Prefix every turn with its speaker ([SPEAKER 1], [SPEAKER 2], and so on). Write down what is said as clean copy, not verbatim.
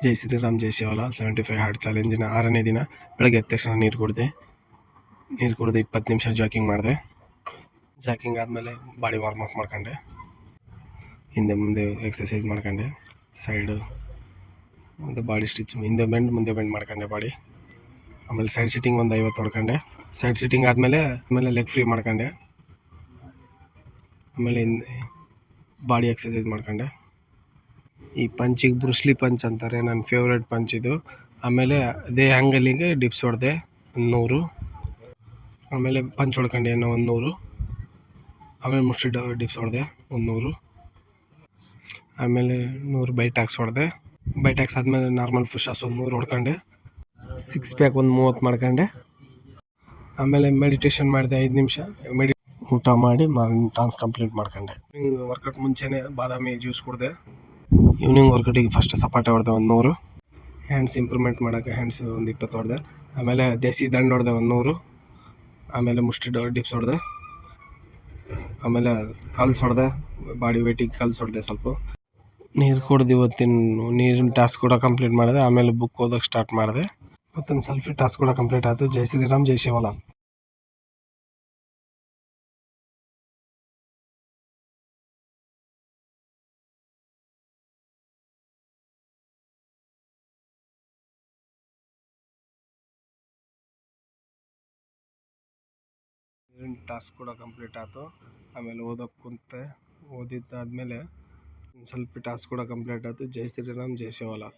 [SPEAKER 1] ಜೈ ಶ್ರೀರಾಮ್ ಜೈ Shivlal 75 heart ಚಾಲೆಂಜಿನ 6ನೇ ದಿನ. ಬೆಳಗ್ಗೆ ಎದ್ದ ತಕ್ಷಣ ನೀರು ಕುಡಿದು 20 ನಿಮಿಷ ಜಾಕಿಂಗ್ ಮಾಡಿದೆ. ಜಾಕಿಂಗ್ ಆದಮೇಲೆ ಬಾಡಿ ವಾರ್ಮ್ ಅಪ್ ಮಾಡ್ಕೊಂಡೆ, ಹಿಂದೆ ಮುಂದೆ ಎಕ್ಸಸೈಸ್ ಮಾಡ್ಕೊಂಡೆ, ಸೈಡು ಮತ್ತು ಬಾಡಿ ಸ್ಟಿಚ್ ಹಿಂದೆ ಬೆಂಡ್ ಮುಂದೆ ಬೆಂಡ್ ಮಾಡ್ಕೊಂಡೆ ಬಾಡಿ. ಆಮೇಲೆ ಸೈಡ್ ಸಿಟ್ಟಿಂಗ್ ಒಂದು 50 ಹೊಡ್ಕೊಂಡೆ. ಸೈಡ್ ಸಿಟ್ಟಿಂಗ್ ಆದಮೇಲೆ ಲೆಗ್ ಫ್ರೀ ಮಾಡ್ಕೊಂಡೆ. ಆಮೇಲೆ ಬಾಡಿ ಎಕ್ಸಸೈಸ್ ಮಾಡ್ಕೊಂಡೆ. ಈ ಪಂಚಿಗೆ ಬ್ರೂಸ್ಲಿ ಪಂಚ್ ಅಂತಾರೆ, ನನ್ನ ಫೇವ್ರೇಟ್ ಪಂಚ್ ಇದು. ಆಮೇಲೆ ಅದೇ ಆ್ಯಂಗಲಿಗೆ ಡಿಪ್ಸ್ ಹೊಡೆದೆ 100. ಆಮೇಲೆ ಪಂಚ್ ಹೊಡ್ಕೊಂಡೆ ಇನ್ನೂ 100. ಆಮೇಲೆ ಮುಷ್ಟಿ ಡಿಪ್ಸ್ ಹೊಡೆದೆ 100. ಆಮೇಲೆ 100 ಬೈಟ್ಯಾಕ್ಸ್ ಹೊಡೆದೆ. ಬೈಟ್ಯಾಕ್ಸ್ ಆದಮೇಲೆ ನಾರ್ಮಲ್ ಪುಷಪ್ಸ್ 100 ಹೊಡ್ಕೊಂಡೆ. 6 ಪ್ಯಾಕ್ ಒಂದು 30 ಮಾಡ್ಕೊಂಡೆ. ಆಮೇಲೆ ಮೆಡಿಟೇಷನ್ ಮಾಡಿದೆ 5 ನಿಮಿಷ. ಊಟ ಮಾಡಿ ಮಾರ್ನಿಂಗ್ ಟಾಸ್ಕ್ ಕಂಪ್ಲೀಟ್ ಮಾಡ್ಕೊಂಡೆ. ವರ್ಕೌಟ್ ಮುಂಚೆನೇ ಬಾದಾಮಿ ಜ್ಯೂಸ್ ಕುಡಿದೆ. ಈವ್ನಿಂಗ್ ವರ್ಕೌಟಿಗೆ ಫಸ್ಟ್ ಸಪಾಟೆ ಹೊಡೆದೆ 100. ಹ್ಯಾಂಡ್ಸ್ ಇಂಪ್ರೂವ್ಮೆಂಟ್ ಮಾಡೋಕ್ಕೆ ಹ್ಯಾಂಡ್ಸ್ ಒಂದು 20 ಹೊಡೆದೆ. ಆಮೇಲೆ ದೇಸಿ ದಂಡು ಹೊಡೆದೆ 100. ಆಮೇಲೆ ಮುಷ್ಟಿ ಡಿಪ್ಸ್ ಹೊಡೆದೆ. ಆಮೇಲೆ ಕಲ್ಸ್ ಹೊಡೆದೆ, ಬಾಡಿ ವೇಟಿಗೆ ಕಲ್ಸ್ ಹೊಡೆದೆ ಸ್ವಲ್ಪ. ನೀರು ಕುಡ್ದು ಇವತ್ತಿನ ನೀರಿನ ಟಾಸ್ಕ್ ಕೂಡ ಕಂಪ್ಲೀಟ್ ಮಾಡಿದೆ. ಆಮೇಲೆ ಬುಕ್ ಓದೋಕ್ಕೆ ಸ್ಟಾರ್ಟ್ ಮಾಡಿದೆ. ಇವತ್ತೊಂದು ಸೆಲ್ಫಿ ಟಾಸ್ಕ್ ಕೂಡ ಕಂಪ್ಲೀಟ್ ಆಯಿತು. ಜೈ ಶ್ರೀರಾಮ್ ಜೈ ಶಿವಲಾಲ್. ಟಾಸ್ಕ್ ಕೂಡ ಕಂಪ್ಲೀಟ್ ಆಯಿತು. ಆಮೇಲೆ ಓದೋಕ್ಕೆ ಕುಂತೆ. ಓದಿದ್ದಾದಮೇಲೆ ಸ್ವಲ್ಪ ಟಾಸ್ಕ್ ಕೂಡ ಕಂಪ್ಲೀಟ್ ಆಯಿತು. ಜೈ ಶ್ರೀರಾಮ್ ಜೈ ಶಿವಲಾಲ್.